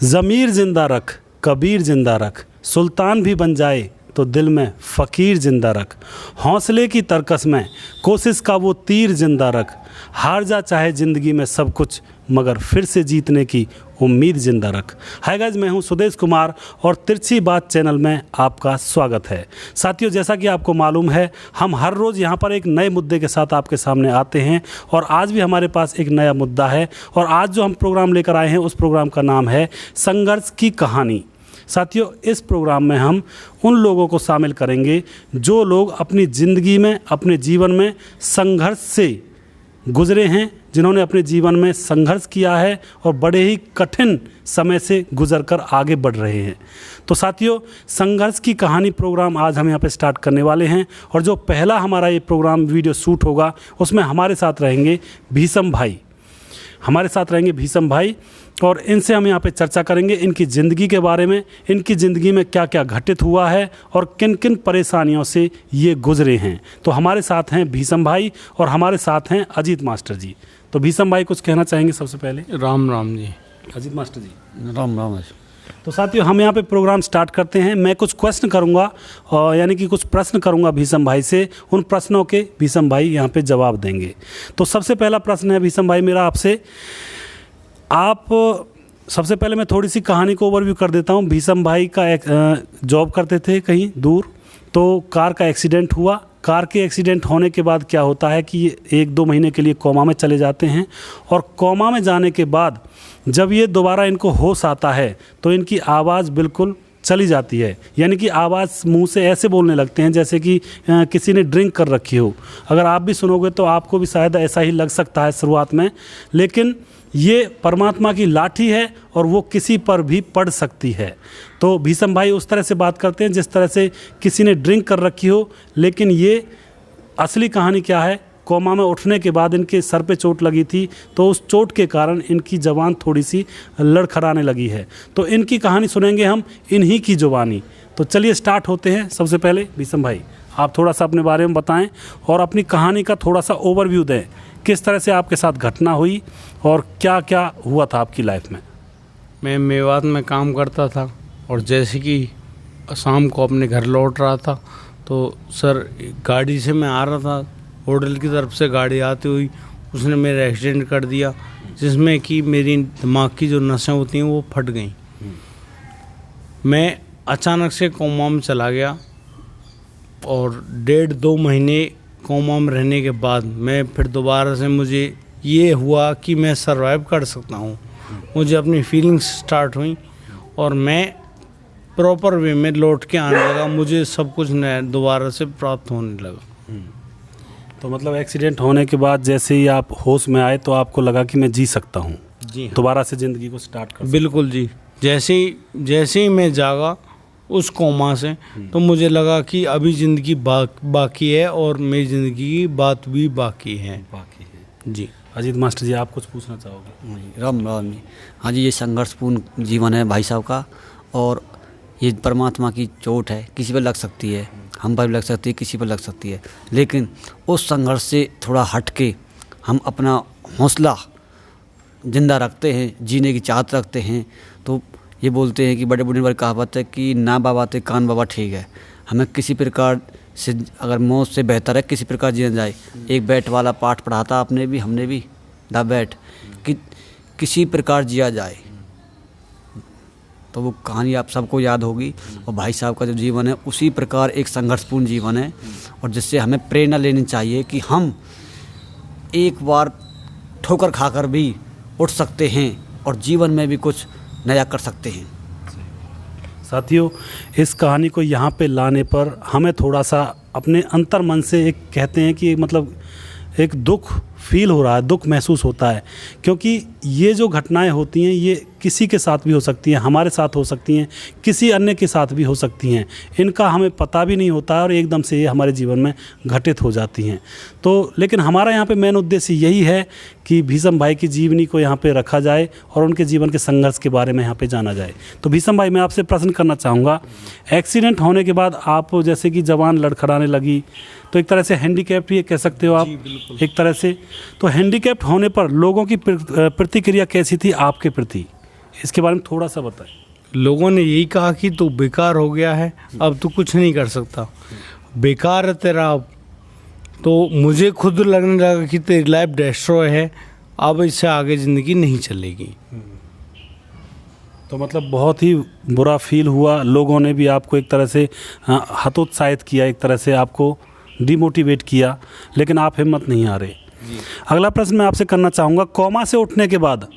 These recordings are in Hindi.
ज़मीर जिंदा रख, कबीर जिंदा रख, सुल्तान भी बन जाए तो दिल में फ़कीर जिंदा रख, हौसले की तरकस में कोशिश का वो तीर जिंदा रख, हार जा चाहे ज़िंदगी में सब कुछ मगर फिर से जीतने की उम्मीद जिंदा रख। हाय गाइस, मैं हूं सुदेश कुमार और तिरछी बात चैनल में आपका स्वागत है। साथियों, जैसा कि आपको मालूम है, हम हर रोज़ यहां पर एक नए मुद्दे के साथ आपके सामने आते हैं और आज भी हमारे पास एक नया मुद्दा है और आज जो हम प्रोग्राम लेकर आए हैं उस प्रोग्राम का नाम है संघर्ष की कहानी। साथियों, इस प्रोग्राम में हम उन लोगों को शामिल करेंगे जो लोग अपनी ज़िंदगी में, अपने जीवन में संघर्ष से गुज़रे हैं, जिन्होंने अपने जीवन में संघर्ष किया है और बड़े ही कठिन समय से गुज़रकर आगे बढ़ रहे हैं। तो साथियों, संघर्ष की कहानी प्रोग्राम आज हम यहाँ पे स्टार्ट करने वाले हैं और जो पहला हमारा ये प्रोग्राम वीडियो शूट होगा उसमें हमारे साथ रहेंगे भीषम भाई। और इनसे हम यहाँ पे चर्चा करेंगे इनकी ज़िंदगी के बारे में, इनकी ज़िंदगी में क्या क्या घटित हुआ है और किन किन परेशानियों से ये गुजरे हैं। तो हमारे साथ हैं भीषम भाई और हमारे साथ हैं अजीत मास्टर जी। तो भीषम भाई कुछ कहना चाहेंगे सबसे पहले? राम राम जी। अजीत मास्टर जी? राम राम। तो साथियों, हम यहाँ पे प्रोग्राम स्टार्ट करते हैं। मैं कुछ क्वेश्चन करूँगा और यानी कि कुछ प्रश्न करूँगा भीषम भाई से। उन प्रश्नों के भीषम भाई यहाँ पे जवाब देंगे। तो सबसे पहला प्रश्न है भीषम भाई मेरा आपसे। आप सबसे पहले मैं थोड़ी सी कहानी को ओवरव्यू कर देता हूँ। भीषम भाई का एक जॉब करते थे कहीं दूर, तो कार का एक्सीडेंट हुआ। कार के एक्सीडेंट होने के बाद क्या होता है कि ये 1-2 महीने के लिए कोमा में चले जाते हैं और कोमा में जाने के बाद जब ये दोबारा इनको होश आता है तो इनकी आवाज़ बिल्कुल चली जाती है, यानी कि आवाज़ मुंह से ऐसे बोलने लगते हैं जैसे कि किसी ने ड्रिंक कर रखी हो। अगर आप भी सुनोगे तो आपको भी शायद ऐसा ही लग सकता है शुरुआत में, लेकिन ये परमात्मा की लाठी है और वो किसी पर भी पड़ सकती है। तो भीषम भाई उस तरह से बात करते हैं जिस तरह से किसी ने ड्रिंक कर रखी हो, लेकिन ये असली कहानी क्या है, कोमा में उठने के बाद इनके सर पे चोट लगी थी, तो उस चोट के कारण इनकी ज़बान थोड़ी सी लड़खड़ाने लगी है। तो इनकी कहानी सुनेंगे हम इन्हीं की ज़ुबानी। तो चलिए स्टार्ट होते हैं। सबसे पहले भीषम भाई, आप थोड़ा सा अपने बारे में बताएं और अपनी कहानी का थोड़ा सा ओवरव्यू दें। किस तरह से आपके साथ घटना हुई और क्या क्या हुआ था आपकी लाइफ में? मैं मेवात में काम करता था और जैसे कि शाम को अपने घर लौट रहा था तो सर गाड़ी से मैं आ रहा था, होटल की तरफ से गाड़ी आती हुई उसने मेरा एक्सीडेंट कर दिया, जिसमें कि मेरी दिमाग की जो नसें होती हैं वो फट गईं। मैं अचानक से कोमा में चला गया और 1.5-2 महीने कोमा में रहने के बाद मैं फिर दोबारा से मुझे ये हुआ कि मैं सरवाइव कर सकता हूँ। मुझे अपनी फीलिंग्स स्टार्ट हुई और मैं प्रॉपर वे में लौट के आने लगा। मुझे सब कुछ नया दोबारा से प्राप्त होने लगा। तो मतलब एक्सीडेंट होने के बाद जैसे ही आप होश में आए तो आपको लगा कि मैं जी सकता हूँ, जी हाँ। दोबारा से ज़िंदगी को स्टार्ट कर? बिल्कुल जी। जैसे ही मैं जागा उस कोमा से तो मुझे लगा कि अभी ज़िंदगी बाकी है और मेरी ज़िंदगी की बात भी बाकी है जी। अजीत मास्टर जी, आप कुछ पूछना चाहोगे? राम राम जी। हाँ जी, ये संघर्षपूर्ण जीवन है भाई साहब का और ये परमात्मा की चोट है, किसी पर लग सकती है, हम पर भी लग सकती है, किसी पर लग सकती है, लेकिन उस संघर्ष से थोड़ा हट के हम अपना हौसला जिंदा रखते हैं, जीने की चाहत रखते हैं। तो ये बोलते हैं कि बड़े बूढ़े पर कहावत है कि ना बाबा ते कान बाबा ठीक है। हमें किसी प्रकार से अगर मौत से बेहतर है किसी प्रकार जीना जाए। एक बैट वाला पाठ पढ़ा था आपने भी, हमने भी, द बैट, कि किसी प्रकार जिया जाए। तो वो कहानी आप सबको याद होगी और भाई साहब का जो जीवन है उसी प्रकार एक संघर्षपूर्ण जीवन है और जिससे हमें प्रेरणा लेनी चाहिए कि हम एक बार ठोकर खाकर भी उठ सकते हैं और जीवन में भी कुछ नया कर सकते हैं। साथियों, इस कहानी को यहाँ पे लाने पर हमें थोड़ा सा अपने अंतर मन से एक कहते हैं कि मतलब एक दुख फील हो रहा है, दुख महसूस होता है, क्योंकि ये जो घटनाएं होती हैं ये किसी के साथ भी हो सकती हैं, हमारे साथ हो सकती हैं, किसी अन्य के साथ भी हो सकती हैं। इनका हमें पता भी नहीं होता है और एकदम से ये हमारे जीवन में घटित हो जाती हैं। तो लेकिन हमारा यहाँ पे मेन उद्देश्य यही है कि भीषम भाई की जीवनी को यहाँ पे रखा जाए और उनके जीवन के संघर्ष के बारे में यहाँ पे जाना जाए। तो भीषम भाई, मैं आपसे प्रश्न करना चाहूँगा, एक्सीडेंट होने के बाद आप जैसे कि जबान लड़खड़ाने लगी, तो एक तरह से हैंडीकैप्ट ही कह सकते हो आप एक तरह से। तो हैंडीकैप्ट होने पर लोगों की प्रतिक्रिया कैसी थी आपके प्रति? इसके बारे में थोड़ा सा बताएं। लोगों ने यही कहा कि तू बेकार हो गया है, अब तू कुछ नहीं कर सकता, बेकार है तेरा अब। तो मुझे खुद लगने लगा कि तेरी लाइफ डिस्ट्रॉय है, अब इससे आगे ज़िंदगी नहीं चलेगी। तो मतलब बहुत ही बुरा फील हुआ, लोगों ने भी आपको एक तरह से हतोत्साहित किया, एक तरह से आपको डिमोटिवेट किया, लेकिन आप हिम्मत नहीं हारे। अगला प्रश्न मैं आपसे करना चाहूँगा, कोमा से उठने के बाद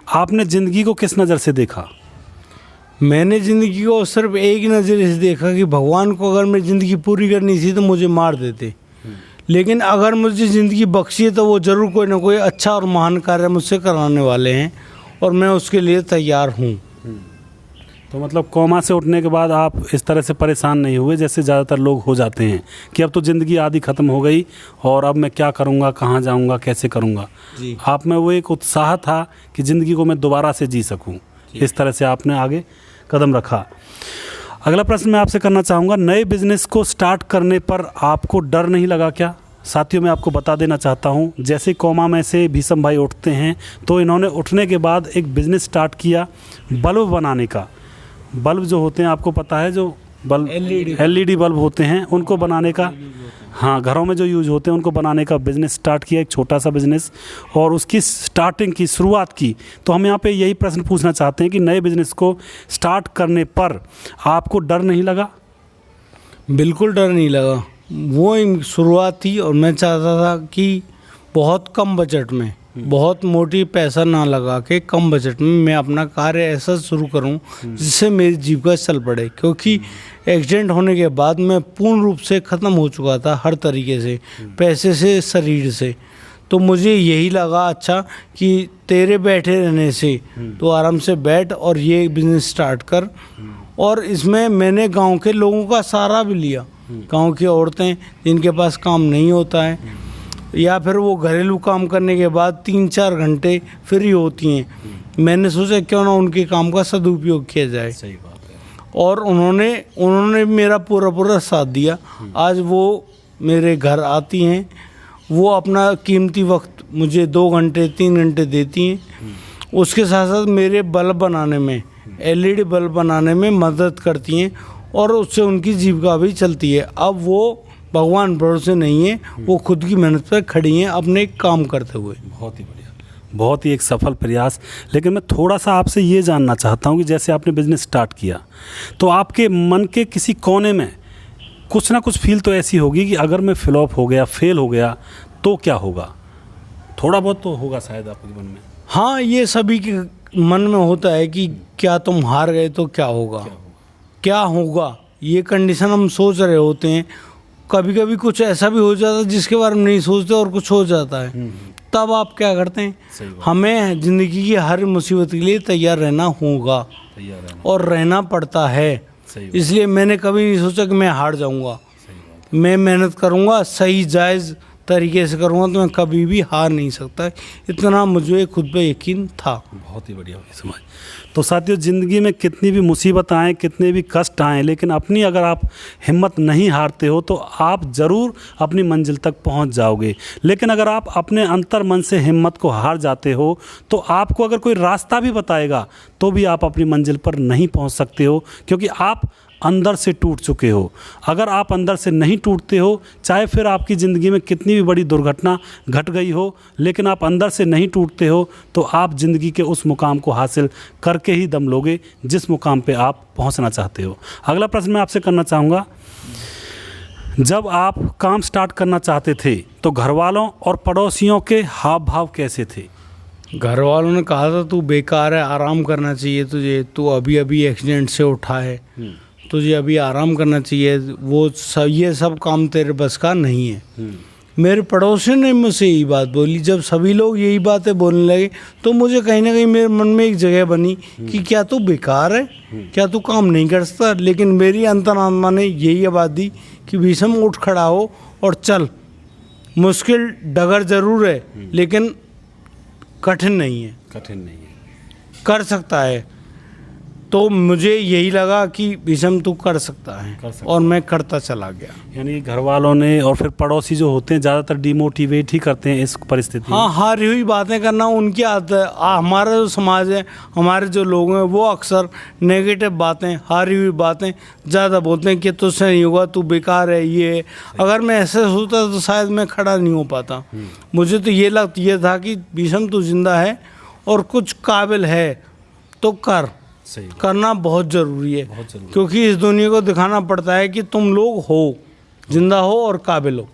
आपने ज़िंदगी को किस नज़र से देखा? मैंने ज़िंदगी को सिर्फ एक ही नज़रिए से देखा कि भगवान को अगर मेरी ज़िंदगी पूरी करनी थी तो मुझे मार देते, लेकिन अगर मुझे ज़िंदगी बख्शी है तो वो ज़रूर कोई ना कोई अच्छा और महान कार्य मुझसे कराने वाले हैं, और मैं उसके लिए तैयार हूँ। तो मतलब कोमा से उठने के बाद आप इस तरह से परेशान नहीं हुए जैसे ज़्यादातर लोग हो जाते हैं कि अब तो ज़िंदगी आधी ख़त्म हो गई और अब मैं क्या करूँगा, कहाँ जाऊँगा, कैसे करूँगा। जी। आप में वो एक उत्साह था कि ज़िंदगी को मैं दोबारा से जी सकूँ, इस तरह से आपने आगे कदम रखा। अगला प्रश्न मैं आपसे करना चाहूँगा, नए बिज़नेस को स्टार्ट करने पर आपको डर नहीं लगा क्या? साथियों, मैं आपको बता देना चाहता हूँ, जैसे कोमा में से भीषम भाई उठते हैं तो इन्होंने उठने के बाद एक बिज़नेस स्टार्ट किया बल्ब बनाने का। बल्ब जो होते हैं आपको पता है, जो बल्ब LED बल्ब होते हैं उनको बनाने का, हाँ, घरों में जो यूज होते हैं उनको बनाने का बिज़नेस स्टार्ट किया, एक छोटा सा बिज़नेस, और उसकी स्टार्टिंग की शुरुआत की। तो हम यहाँ पे यही प्रश्न पूछना चाहते हैं कि नए बिज़नेस को स्टार्ट करने पर आपको डर नहीं लगा? बिल्कुल डर नहीं लगा, वो एक शुरुआत थी और मैं चाहता था कि बहुत कम बजट में, बहुत मोटी पैसा ना लगा के कम बजट में मैं अपना कार्य ऐसा शुरू करूं जिससे मेरी जीविका चल पड़े, क्योंकि एक्सीडेंट होने के बाद मैं पूर्ण रूप से ख़त्म हो चुका था हर तरीके से, पैसे से, शरीर से। तो मुझे यही लगा अच्छा कि तेरे बैठे रहने से तो आराम से बैठ और ये बिज़नेस स्टार्ट कर। और इसमें मैंने गांव के लोगों का सहारा भी लिया, गांव की औरतें जिनके पास काम नहीं होता है या फिर वो घरेलू काम करने के बाद 3-4 घंटे फ्री होती हैं, मैंने सोचा क्यों ना उनके काम का सदुपयोग किया जाए। सही बात है। और उन्होंने मेरा पूरा साथ दिया। आज वो मेरे घर आती हैं, वो अपना कीमती वक्त मुझे 2 घंटे 3 घंटे देती हैं, उसके साथ साथ मेरे बल्ब बनाने में, LED बल्ब बनाने में मदद करती हैं और उससे उनकी जीविका भी चलती है। अब वो भगवान भरोसे नहीं है, वो खुद की मेहनत पर खड़ी हैं अपने काम करते हुए। बहुत ही बढ़िया, बहुत ही एक सफल प्रयास। लेकिन मैं थोड़ा सा आपसे ये जानना चाहता हूँ कि जैसे आपने बिज़नेस स्टार्ट किया तो आपके मन के किसी कोने में कुछ ना कुछ फील तो ऐसी होगी कि अगर मैं फ्लॉप हो गया, फेल हो गया तो क्या होगा? थोड़ा बहुत तो होगा शायद आपके मन में। हाँ, ये सभी के मन में होता है कि क्या तुम हार गए तो क्या होगा, क्या होगा, ये कंडीशन हम सोच रहे होते हैं। कभी कभी कुछ ऐसा भी हो जाता है जिसके बारे में नहीं सोचते और कुछ हो जाता है, तब आप क्या करते हैं? हमें ज़िंदगी की हर मुसीबत के लिए तैयार रहना होगा और रहना पड़ता है। इसलिए मैंने कभी नहीं सोचा कि मैं हार जाऊंगा, मैं मेहनत करूंगा, सही जायज़ तरीके से करूंगा तो मैं कभी भी हार नहीं सकता, इतना मुझे खुद पे यकीन था। बहुत ही बढ़िया समझ। तो साथियों, ज़िंदगी में कितनी भी मुसीबत आए, कितने भी कष्ट आए, लेकिन अपनी अगर आप हिम्मत नहीं हारते हो तो आप ज़रूर अपनी मंजिल तक पहुंच जाओगे। लेकिन अगर आप अपने अंतर मन से हिम्मत को हार जाते हो तो आपको अगर कोई रास्ता भी बताएगा तो भी आप अपनी मंजिल पर नहीं पहुंच सकते हो, क्योंकि आप अंदर से टूट चुके हो। अगर आप अंदर से नहीं टूटते हो, चाहे फिर आपकी ज़िंदगी में कितनी भी बड़ी दुर्घटना घट गई हो, लेकिन आप अंदर से नहीं टूटते हो तो आप ज़िंदगी के उस मुकाम को हासिल करके ही दम लोगे जिस मुकाम पे आप पहुंचना चाहते हो। अगला प्रश्न मैं आपसे करना चाहूँगा, जब आप काम स्टार्ट करना चाहते थे तो घर वालों और पड़ोसियों के हाव भाव कैसे थे? घर वालों ने कहा था तू बेकार है, आराम करना चाहिए तुझे, तू अभी अभी एक्सीडेंट से उठा है, तुझे अभी आराम करना चाहिए, वो सब ये सब काम तेरे बस का नहीं है। मेरे पड़ोसी ने मुझसे यही बात बोली। जब सभी लोग यही बातें बोलने लगे तो मुझे कहीं ना कहीं मेरे मन में एक जगह बनी कि क्या तू बेकार है, क्या तू काम नहीं कर सकता। लेकिन मेरी अंतरात्मा ने यही आवाज़ दी कि भीषम उठ खड़ा हो और चल, मुश्किल डगर ज़रूर है लेकिन कठिन नहीं है, कठिन नहीं है, कर सकता है। तो मुझे यही लगा कि भीषम तू कर सकता है, और मैं करता चला गया। यानी घर वालों ने और फिर पड़ोसी जो होते हैं ज़्यादातर डिमोटिवेट ही करते हैं इस परिस्थिति में। हाँ, हारी हुई बातें करना उनकी आदत है। हमारा जो समाज है, हमारे जो लोग हैं, वो अक्सर नेगेटिव बातें, हारी हुई बातें ज़्यादा बोलते हैं कि तुझसे नहीं होगा, तू बेकार है, ये है। अगर मैं ऐसे सोचता तो शायद मैं खड़ा नहीं हो पाता। मुझे तो ये था कि भीषम तू जिंदा है और कुछ काबिल है तो कर। सही, करना बहुत ज़रूरी है, बहुत ज़रूरी। क्योंकि इस दुनिया को दिखाना पड़ता है कि तुम लोग हो, जिंदा हो और काबिल हो।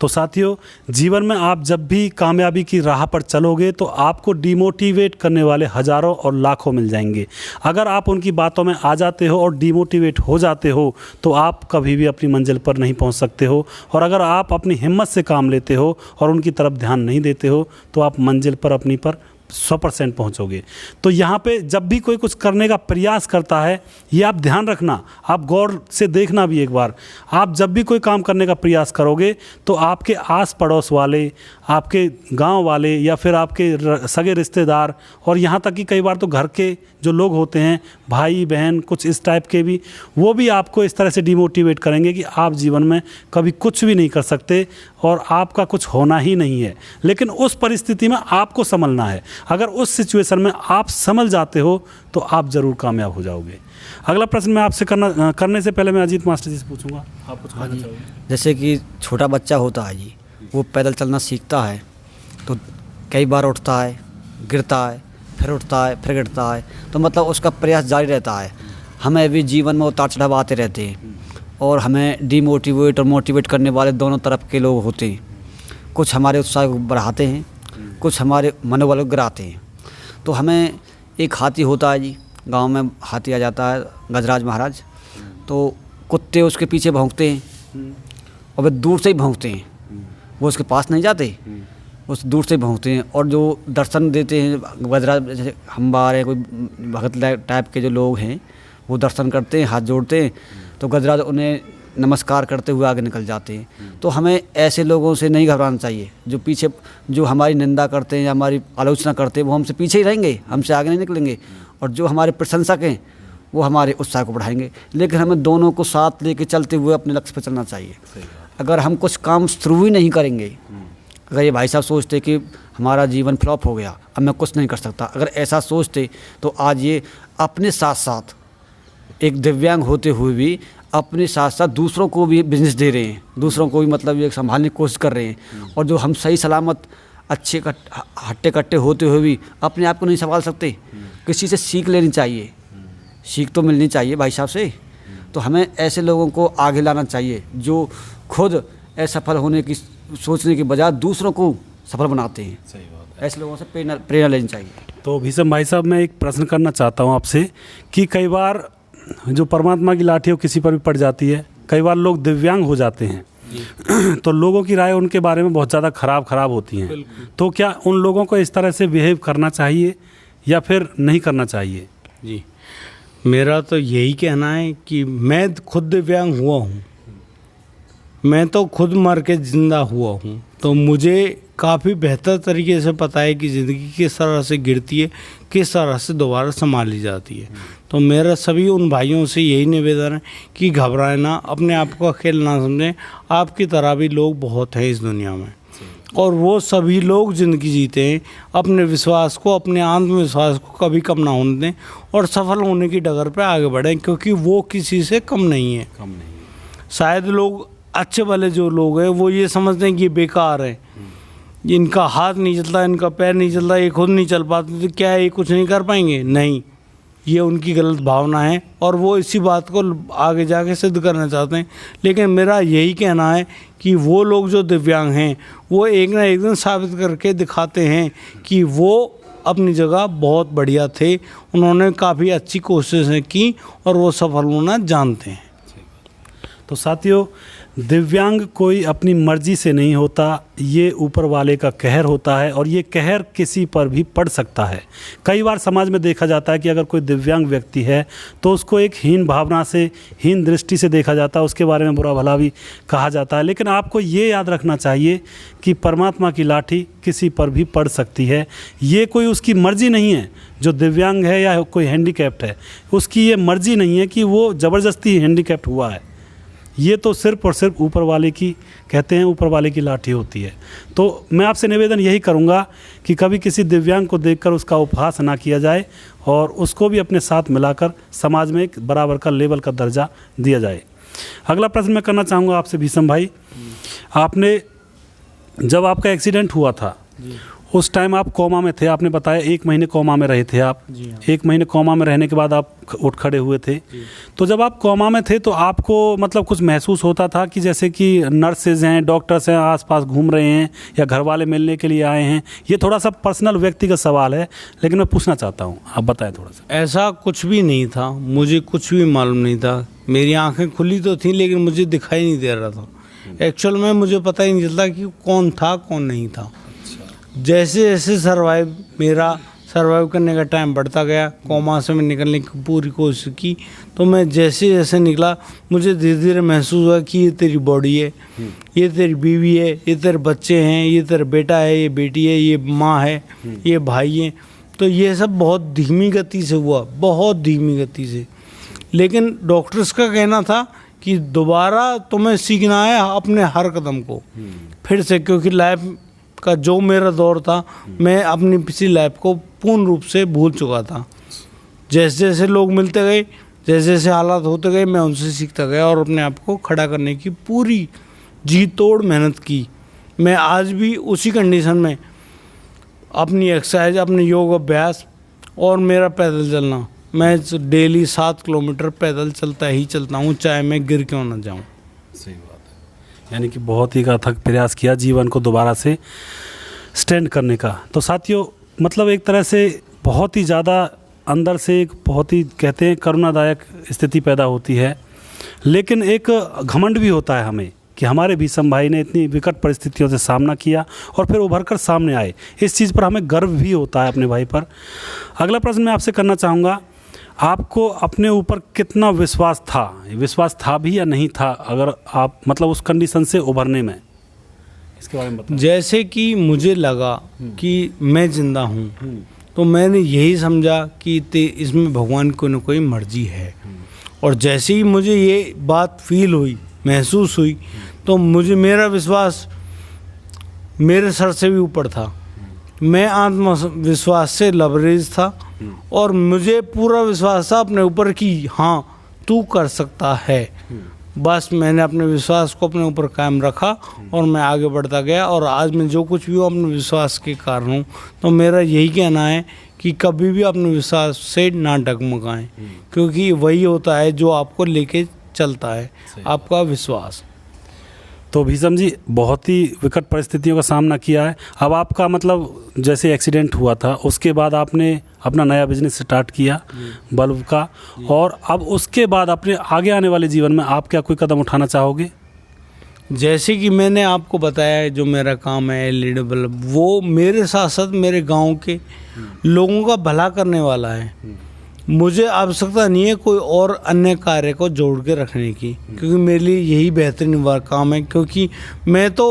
तो साथियों, जीवन में आप जब भी कामयाबी की राह पर चलोगे तो आपको डिमोटिवेट करने वाले हज़ारों और लाखों मिल जाएंगे। अगर आप उनकी बातों में आ जाते हो और डिमोटिवेट हो जाते हो तो आप कभी भी अपनी मंजिल पर नहीं पहुंच सकते हो। और अगर आप अपनी हिम्मत से काम लेते हो और उनकी तरफ ध्यान नहीं देते हो तो आप मंजिल पर अपनी पर 100% पहुंचोगे। तो यहाँ पे जब भी कोई कुछ करने का प्रयास करता है, ये आप ध्यान रखना, आप गौर से देखना भी एक बार। आप जब भी कोई काम करने का प्रयास करोगे तो आपके आस पड़ोस वाले, आपके गांव वाले या फिर आपके सगे रिश्तेदार और यहाँ तक कि कई बार तो घर के जो लोग होते हैं, भाई बहन, कुछ इस टाइप के भी, वो भी आपको इस तरह से डिमोटिवेट करेंगे कि आप जीवन में कभी कुछ भी नहीं कर सकते और आपका कुछ होना ही नहीं है। लेकिन उस परिस्थिति में आपको संभलना है। अगर उस सिचुएशन में आप संभल जाते हो तो आप ज़रूर कामयाब हो जाओगे। अगला प्रश्न मैं आपसे करने से पहले मैं अजीत मास्टर जी से पूछूंगा, आप कुछ कहना चाहोगे? जैसे कि छोटा बच्चा होता है जी, वो पैदल चलना सीखता है तो कई बार उठता है, गिरता है, फिर उठता है, फिर गिरता है, तो मतलब उसका प्रयास जारी रहता है। हमें भी जीवन में उतार चढ़ाव आते रहते हैं और हमें डिमोटिवेट और मोटिवेट करने वाले दोनों तरफ के लोग होते हैं। कुछ हमारे उत्साह को बढ़ाते हैं, कुछ हमारे मनोबल को गिराते हैं। तो हमें एक हाथी होता है जी, गांव में हाथी आ जाता है, गजराज महाराज, तो कुत्ते उसके पीछे भौंकते हैं और वे दूर से ही भौंकते हैं, वो उसके पास नहीं जाते, उस दूर से भौंकते हैं। और जो दर्शन देते हैं गजराज, जैसे हम बाहर है, कोई भगत टाइप के जो लोग हैं वो दर्शन करते हैं, हाथ जोड़ते हैं, तो गजराज उन्हें नमस्कार करते हुए आगे निकल जाते हैं। तो हमें ऐसे लोगों से नहीं घबराना चाहिए, जो पीछे जो हमारी निंदा करते हैं या हमारी आलोचना करते हैं वो हमसे पीछे ही रहेंगे, हमसे आगे नहीं निकलेंगे। और जो हमारे प्रशंसक हैं वो हमारे उत्साह को बढ़ाएंगे। लेकिन हमें दोनों को साथ लेके चलते हुए अपने लक्ष्य पर चलना चाहिए। अगर हम कुछ काम शुरू ही नहीं करेंगे, अगर ये भाई साहब सोचते कि हमारा जीवन फ्लॉप हो गया, अब मैं कुछ नहीं कर सकता, अगर ऐसा सोचते तो आज ये अपने साथ साथ एक दिव्यांग होते हुए भी अपने साथ साथ दूसरों को भी बिजनेस दे रहे हैं, दूसरों को भी मतलब ये संभालने की कोशिश कर रहे हैं। और जो हम सही सलामत अच्छे हट्टे कट्टे होते हुए भी अपने आप को नहीं संभाल सकते, किसी से सीख लेनी चाहिए, सीख तो मिलनी चाहिए भाई साहब से। तो हमें ऐसे लोगों को आगे लाना चाहिए जो खुद असफल होने की सोचने के बजाय दूसरों को सफल बनाते हैं। सही बात है। ऐसे लोगों से प्रेरणा लेनी चाहिए। तो भीषम भाई साहब, मैं एक प्रश्न करना चाहता हूँ आपसे कि कई बार जो परमात्मा की लाठी है वो किसी पर भी पड़ जाती है, कई बार लोग दिव्यांग हो जाते हैं तो लोगों की राय उनके बारे में बहुत ज़्यादा खराब होती हैं। तो क्या उन लोगों को इस तरह से बिहेव करना चाहिए या फिर नहीं करना चाहिए? जी, मेरा तो यही कहना है कि मैं खुद दिव्यांग हुआ हूँ, मैं तो खुद मर के ज़िंदा हुआ हूँ, तो मुझे काफ़ी बेहतर तरीके से पता है कि ज़िंदगी किस तरह से गिरती है, किस तरह से दोबारा संभाली जाती है। तो मेरा सभी उन भाइयों से यही निवेदन है कि घबराए ना, अपने आप को अकेला ना समझें। आपकी तरह भी लोग बहुत हैं इस दुनिया में और वो सभी लोग ज़िंदगी जीते हैं। अपने विश्वास को, अपने आत्मविश्वास को कभी कम ना होने दें और सफल होने की डगर पर आगे बढ़ें, क्योंकि वो किसी से कम नहीं है। शायद लोग अच्छे वाले जो लोग हैं वो ये समझते हैं कि ये बेकार है, इनका हाथ नहीं चलता, इनका पैर नहीं चलता, ये खुद नहीं चल पाते, तो क्या ये कुछ नहीं कर पाएंगे? नहीं, ये उनकी गलत भावना है और वो इसी बात को आगे जाके सिद्ध करना चाहते हैं। लेकिन मेरा यही कहना है कि वो लोग जो दिव्यांग हैं वो एक ना एक दिन साबित करके दिखाते हैं कि वो अपनी जगह बहुत बढ़िया थे, उन्होंने काफ़ी अच्छी कोशिशें की और वो सफल होना जानते हैं। तो साथियों, दिव्यांग कोई अपनी मर्जी से नहीं होता, ये ऊपर वाले का कहर होता है और ये कहर किसी पर भी पड़ सकता है। कई बार समाज में देखा जाता है कि अगर कोई दिव्यांग व्यक्ति है तो उसको एक हीन भावना से, हीन दृष्टि से देखा जाता है, उसके बारे में बुरा भला भी कहा जाता है। लेकिन आपको ये याद रखना चाहिए कि परमात्मा की लाठी किसी पर भी पड़ सकती है। ये कोई उसकी मर्जी नहीं है, जो दिव्यांग है या कोई हैंडीकैप्ड है, उसकी ये मर्जी नहीं है कि वो ज़बरदस्ती हैंडीकैप्ड हुआ है। ये तो सिर्फ और सिर्फ ऊपर वाले की, कहते हैं ऊपर वाले की लाठी होती है। तो मैं आपसे निवेदन यही करूँगा कि कभी किसी दिव्यांग को देखकर उसका उपहास ना किया जाए और उसको भी अपने साथ मिलाकर समाज में एक बराबर का लेवल का दर्जा दिया जाए। अगला प्रश्न मैं करना चाहूँगा आपसे भीषम भाई, आपने जब आपका एक्सीडेंट हुआ था उस टाइम आप कोमा में थे, आपने बताया 1 महीने कोमा में रहे थे आप। 1 महीने कोमा में रहने के बाद आप उठ खड़े हुए थे। तो जब आप कोमा में थे तो आपको मतलब कुछ महसूस होता था कि जैसे कि नर्सेज हैं, डॉक्टर्स हैं, आसपास घूम रहे हैं या घर वाले मिलने के लिए आए हैं? ये थोड़ा सा पर्सनल व्यक्तिगत सवाल है, लेकिन मैं पूछना चाहता हूँ, आप बताएं थोड़ा सा। ऐसा कुछ भी नहीं था, मुझे कुछ भी मालूम नहीं था। मेरी आंखें खुली तो थी लेकिन मुझे दिखाई नहीं दे रहा था। एक्चुअल में मुझे पता ही नहीं चलता कि कौन था कौन नहीं था। जैसे जैसे मेरा सर्वाइव करने का टाइम बढ़ता गया, कोमा से मैं निकलने की पूरी कोशिश की, तो मैं जैसे जैसे निकला मुझे धीरे धीरे महसूस हुआ कि ये तेरी बॉडी है, ये तेरी बीवी है, ये तेरे बच्चे हैं, ये तेरा बेटा है, ये बेटी है, ये माँ है, ये भाई है। तो ये सब बहुत धीमी गति से हुआ, बहुत धीमी गति से। लेकिन डॉक्टर्स का कहना था कि दोबारा तुम्हें सीखना है अपने हर कदम को फिर से, क्योंकि लाइफ का जो मेरा दौर था, मैं अपनी पिछली लाइफ को पूर्ण रूप से भूल चुका था। जैसे जैसे लोग मिलते गए, जैसे जैसे हालात होते गए, मैं उनसे सीखता गया और अपने आप को खड़ा करने की पूरी जी तोड़ मेहनत की। मैं आज भी उसी कंडीशन में अपनी एक्सरसाइज, अपने योग अभ्यास और मेरा पैदल चलना, मैं डेली 7 किलोमीटर पैदल चलता ही चलता हूँ, चाहे मैं गिर क्यों ना जाऊँ। सही बात है, यानी कि बहुत ही अथक प्रयास किया जीवन को दोबारा से स्टैंड करने का। तो साथियों, मतलब एक तरह से बहुत ही ज़्यादा अंदर से एक बहुत ही, कहते हैं, करुणादायक स्थिति पैदा होती है। लेकिन एक घमंड भी होता है हमें कि हमारे भीषम भाई ने इतनी विकट परिस्थितियों से सामना किया और फिर उभर कर सामने आए। इस चीज़ पर हमें गर्व भी होता है अपने भाई पर। अगला प्रश्न मैं आपसे करना चाहूँगा, आपको अपने ऊपर कितना विश्वास था? विश्वास था भी या नहीं था, अगर आप मतलब उस कंडीशन से उभरने में, इसके बारे में बताएं। जैसे कि मुझे लगा कि मैं जिंदा हूँ, तो मैंने यही समझा कि इसमें भगवान की न कोई मर्जी है। और जैसे ही मुझे ये बात फील हुई, महसूस हुई, तो मुझे मेरा विश्वास मेरे सर से भी ऊपर था। मैं आत्मविश्वास से लबरेज था और मुझे पूरा विश्वास था अपने ऊपर कि हाँ, तू कर सकता है। बस मैंने अपने विश्वास को अपने ऊपर कायम रखा और मैं आगे बढ़ता गया। और आज मैं जो कुछ भी हूँ अपने विश्वास के कारण हूँ। तो मेरा यही कहना है कि कभी भी अपने विश्वास से ना डगमगाएं, क्योंकि वही होता है जो आपको लेके चलता है, आपका विश्वास। तो भीषम जी, बहुत ही विकट परिस्थितियों का सामना किया है। अब आपका मतलब जैसे एक्सीडेंट हुआ था उसके बाद आपने अपना नया बिजनेस स्टार्ट किया बल्ब का, और अब उसके बाद अपने आगे आने वाले जीवन में आप क्या कोई कदम उठाना चाहोगे? जैसे कि मैंने आपको बताया है, जो मेरा काम है एलईडी बल्ब, वो मेरे साथ साथ मेरे गांव के लोगों का भला करने वाला है। मुझे आवश्यकता नहीं है कोई और अन्य कार्य को जोड़ के रखने की, क्योंकि मेरे लिए यही बेहतरीन काम है। क्योंकि मैं तो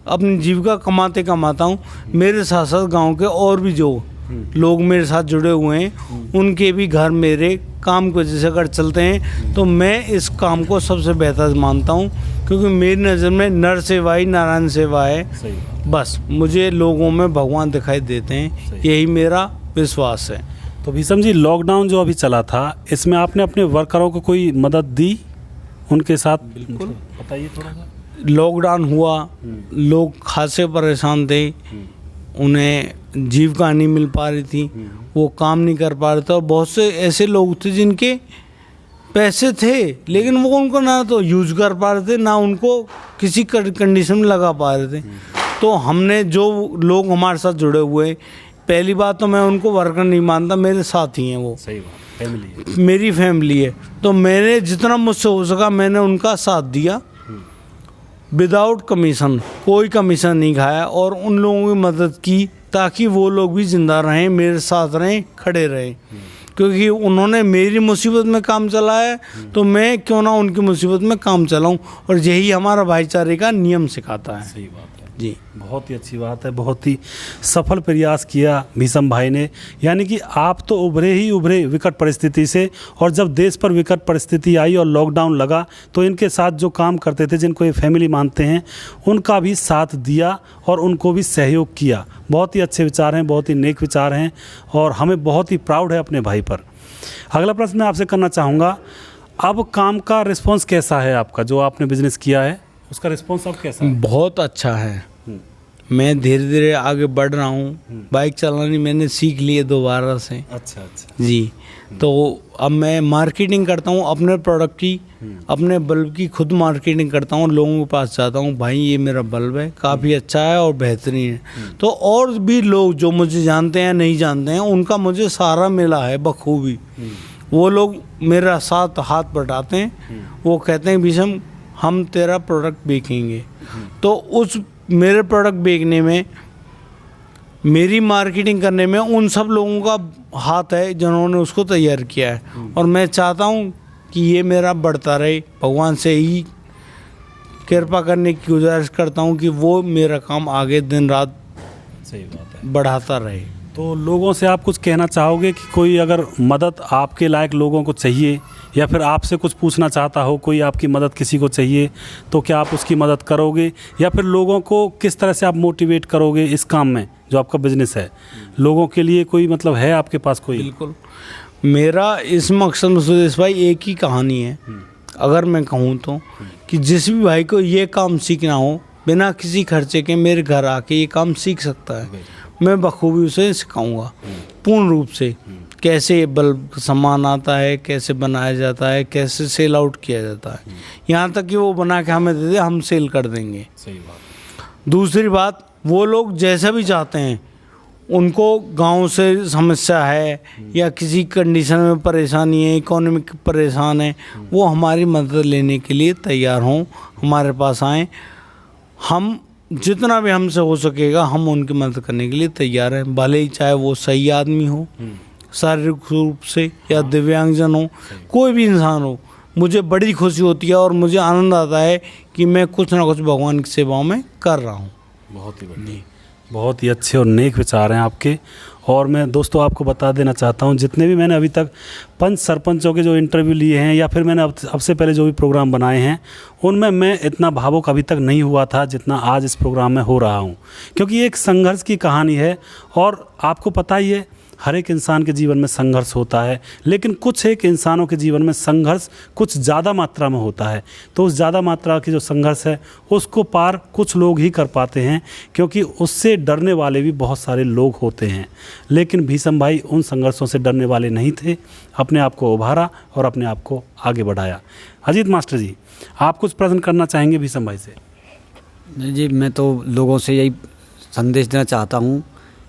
अपनी जीविका कमाते कमाता हूँ, मेरे साथ साथ गांव के और भी जो लोग मेरे साथ जुड़े हुए हैं, उनके भी घर मेरे काम की वजह से अगर चलते हैं, तो मैं इस काम को सबसे बेहतर मानता हूँ। क्योंकि मेरी नज़र में नर सेवा ही नारायण सेवा है। बस मुझे लोगों में भगवान दिखाई देते हैं, यही मेरा विश्वास है। तो भीषम जी, लॉकडाउन जो अभी चला था, इसमें आपने अपने वर्करों को कोई मदद दी उनके साथ? बिल्कुल, बताइए थोड़ा सा। लॉकडाउन हुआ, लोग खासे परेशान थे, उन्हें जीविका नहीं मिल पा रही थी, वो काम नहीं कर पा रहे थे। और बहुत से ऐसे लोग थे जिनके पैसे थे लेकिन वो उनको ना तो यूज कर पा रहे थे, ना उनको किसी कंडीशन में लगा पा रहे थे। तो हमने, जो लोग हमारे साथ जुड़े हुए, पहली बात तो मैं उनको वर्कर नहीं मानता, मेरे साथी हैं वो। सही बात, फैमिली है, मेरी फैमिली है। तो मैंने जितना मुझसे हो सका मैंने उनका साथ दिया विदाउट कमीशन, कोई कमीशन नहीं खाया और उन लोगों की मदद की ताकि वो लोग भी ज़िंदा रहें, मेरे साथ रहें, खड़े रहें। क्योंकि उन्होंने मेरी मुसीबत में काम चलाया तो मैं क्यों ना उनकी मुसीबत में काम चलाऊं, और यही हमारा भाईचारे का नियम सिखाता है। सही बात है जी, बहुत ही अच्छी बात है। बहुत ही सफल प्रयास किया भीषम भाई ने। यानी कि आप तो उभरे विकट परिस्थिति से, और जब देश पर विकट परिस्थिति आई और लॉकडाउन लगा तो इनके साथ जो काम करते थे, जिनको ये फैमिली मानते हैं, उनका भी साथ दिया और उनको भी सहयोग किया। बहुत ही अच्छे विचार हैं, बहुत ही नेक विचार हैं और हमें बहुत ही प्राउड है अपने भाई पर। अगला प्रश्न मैं आपसे करना चाहूँगा, अब काम का रिस्पॉन्स कैसा है आपका? जो आपने बिजनेस किया है उसका रिस्पॉन्स अब कैसा है? बहुत अच्छा है। मैं धीरे धीरे आगे बढ़ रहा हूँ। बाइक चलानी मैंने सीख ली है दोबारा से। अच्छा अच्छा जी, तो अब मैं मार्केटिंग करता हूँ अपने प्रोडक्ट की, अपने बल्ब की खुद मार्केटिंग करता हूँ। लोगों के पास जाता हूँ, भाई ये मेरा बल्ब है, काफ़ी अच्छा है और बेहतरीन है। तो और भी लोग जो मुझे जानते हैं नहीं जानते हैं, उनका मुझे सारा मिला है बखूबी। वो लोग मेरा साथ हाथ बटाते हैं, वो कहते हैं भीषम हम तेरा प्रोडक्ट बेचेंगे। तो उस मेरे प्रोडक्ट बेचने में, मेरी मार्केटिंग करने में उन सब लोगों का हाथ है जिन्होंने उसको तैयार किया है। और मैं चाहता हूँ कि ये मेरा बढ़ता रहे। भगवान से ही कृपा करने की गुजारिश करता हूँ कि वो मेरा काम आगे दिन रात सही बात है बढ़ाता रहे। तो लोगों से आप कुछ कहना चाहोगे कि कोई अगर मदद आपके लायक लोगों को चाहिए या फिर आपसे कुछ पूछना चाहता हो, कोई आपकी मदद किसी को चाहिए, तो क्या आप उसकी मदद करोगे? या फिर लोगों को किस तरह से आप मोटिवेट करोगे इस काम में जो आपका बिजनेस है? लोगों के लिए कोई मतलब है आपके पास कोई? बिल्कुल, मेरा इस मकसद में सुदेश भाई एक ही कहानी है। अगर मैं कहूँ तो कि जिस भी भाई को ये काम सीखना हो, बिना किसी खर्चे के मेरे घर आके ये काम सीख सकता है। मैं बखूबी उसे सिखाऊंगा पूर्ण रूप से, कैसे बल्ब सामान आता है, कैसे बनाया जाता है, कैसे सेल आउट किया जाता है, यहाँ तक कि वो बना के हमें दे दे, हम सेल कर देंगे। सही बात। दूसरी बात, वो लोग जैसा भी चाहते हैं, उनको गांव से समस्या है या किसी कंडीशन में परेशानी है, इकोनॉमिक परेशान है, वो हमारी मदद लेने के लिए तैयार हों, हमारे पास आएँ। हम जितना भी हमसे हो सकेगा हम उनकी मदद करने के लिए तैयार हैं, भले ही चाहे वो सही आदमी हो शारीरिक रूप से या दिव्यांगजन हो, कोई भी इंसान हो। मुझे बड़ी खुशी होती है और मुझे आनंद आता है कि मैं कुछ ना कुछ भगवान की सेवाओं में कर रहा हूँ। बहुत ही बढ़िया, बहुत ही अच्छे और नेक विचार हैं आपके। और मैं दोस्तों आपको बता देना चाहता हूं, जितने भी मैंने अभी तक पंच सरपंचों के जो इंटरव्यू लिए हैं या फिर मैंने अब से पहले जो भी प्रोग्राम बनाए हैं, उनमें मैं इतना भावुक अभी तक नहीं हुआ था जितना आज इस प्रोग्राम में हो रहा हूं। क्योंकि ये एक संघर्ष की कहानी है और आपको पता ही है हर एक इंसान के जीवन में संघर्ष होता है, लेकिन कुछ एक इंसानों के जीवन में संघर्ष कुछ ज़्यादा मात्रा में होता है। तो उस ज़्यादा मात्रा की जो संघर्ष है उसको पार कुछ लोग ही कर पाते हैं, क्योंकि उससे डरने वाले भी बहुत सारे लोग होते हैं। लेकिन भीषम भाई उन संघर्षों से डरने वाले नहीं थे, अपने आप को उभारा और अपने आप को आगे बढ़ाया। अजीत मास्टर जी, आप कुछ प्रश्न करना चाहेंगे भीषम भाई से? नहीं जी, मैं तो लोगों से यही संदेश देना चाहता हूँ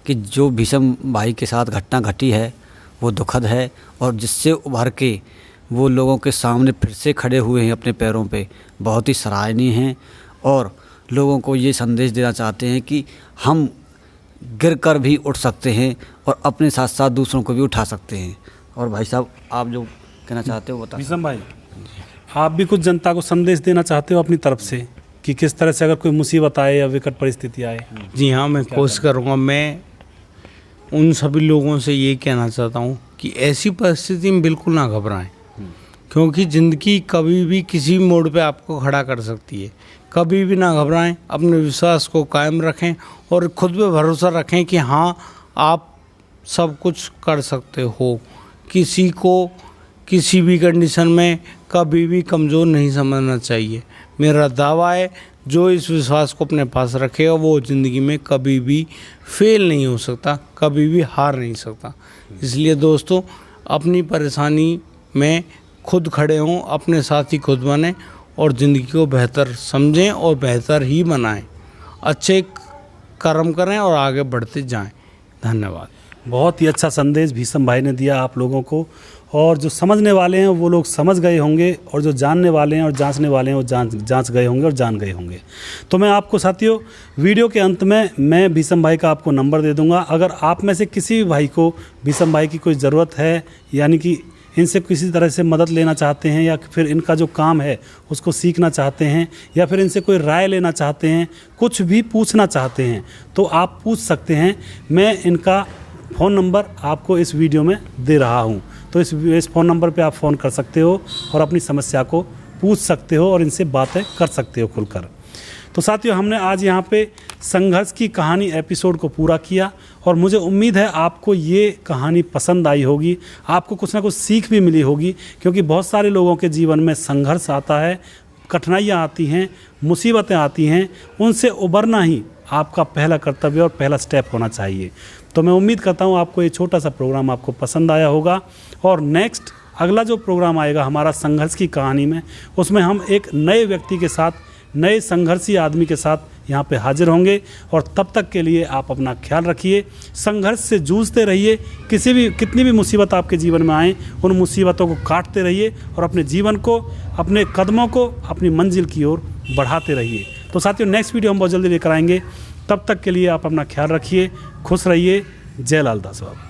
कि जो भीषम भाई के साथ घटना घटी है वो दुखद है, और जिससे उभर के वो लोगों के सामने फिर से खड़े हुए हैं अपने पैरों पे, बहुत ही सराहनीय हैं। और लोगों को ये संदेश देना चाहते हैं कि हम गिर कर भी उठ सकते हैं और अपने साथ साथ दूसरों को भी उठा सकते हैं। और भाई साहब, आप जो कहना चाहते हो बता। भीषम भाई, आप भी कुछ जनता को संदेश देना चाहते हो अपनी तरफ से कि किस तरह से अगर कोई मुसीबत आए या विकट परिस्थिति आए? जी हाँ, मैं कोशिश करूँगा। मैं उन सभी लोगों से ये कहना चाहता हूँ कि ऐसी परिस्थिति में बिल्कुल ना घबराएं, क्योंकि ज़िंदगी कभी भी किसी मोड़ पे आपको खड़ा कर सकती है। कभी भी ना घबराएं, अपने विश्वास को कायम रखें और खुद पे भरोसा रखें कि हाँ, आप सब कुछ कर सकते हो। किसी को किसी भी कंडीशन में कभी भी कमज़ोर नहीं समझना चाहिए। मेरा दावा है, जो इस विश्वास को अपने पास रखेगा वो ज़िंदगी में कभी भी फेल नहीं हो सकता, कभी भी हार नहीं सकता। इसलिए दोस्तों, अपनी परेशानी में खुद खड़े हों, अपने साथ ही खुद बने और ज़िंदगी को बेहतर समझें और बेहतर ही बनाएं। अच्छे कर्म करें और आगे बढ़ते जाएं। धन्यवाद। बहुत ही अच्छा संदेश भीषम भाई ने दिया आप लोगों को, और जो समझने वाले हैं वो लोग समझ गए होंगे, और जो जानने वाले हैं और जांचने वाले हैं वो जांच गए होंगे और जान गए होंगे। तो मैं आपको साथियों वीडियो के अंत में मैं भीषम भाई का आपको नंबर दे दूंगा। अगर आप में से किसी भी भाई को भीषम भाई की कोई ज़रूरत है, यानी कि इनसे किसी तरह से मदद लेना चाहते हैं, या फिर इनका जो काम है उसको सीखना चाहते हैं, या फिर इनसे कोई राय लेना चाहते हैं, कुछ भी पूछना चाहते हैं, तो आप पूछ सकते हैं। मैं इनका फ़ोन नंबर आपको इस वीडियो में दे रहा हूं, तो इस फ़ोन नंबर पे आप फ़ोन कर सकते हो और अपनी समस्या को पूछ सकते हो और इनसे बातें कर सकते हो खुलकर। तो साथियों, हमने आज यहाँ पे संघर्ष की कहानी एपिसोड को पूरा किया, और मुझे उम्मीद है आपको ये कहानी पसंद आई होगी, आपको कुछ ना कुछ सीख भी मिली होगी, क्योंकि बहुत सारे लोगों के जीवन में संघर्ष आता है, कठिनाइयाँ आती हैं, मुसीबतें आती हैं, उनसे उबरना ही आपका पहला कर्तव्य और पहला स्टेप होना चाहिए। तो मैं उम्मीद करता हूँ आपको ये छोटा सा प्रोग्राम आपको पसंद आया होगा, और नेक्स्ट अगला जो प्रोग्राम आएगा हमारा संघर्ष की कहानी में, उसमें हम एक नए व्यक्ति के साथ, नए संघर्षी आदमी के साथ यहाँ पे हाजिर होंगे। और तब तक के लिए आप अपना ख्याल रखिए, संघर्ष से जूझते रहिए, कितनी भी मुसीबत आपके जीवन में आए उन मुसीबतों को काटते रहिए और अपने जीवन को, अपने कदमों को अपनी मंजिल की ओर बढ़ाते रहिए। तो साथियों, नेक्स्ट वीडियो हम बहुत जल्दी लेकर आएंगे। तब तक के लिए आप अपना ख्याल रखिए, खुश रहिए। जय लाल दास बाबा।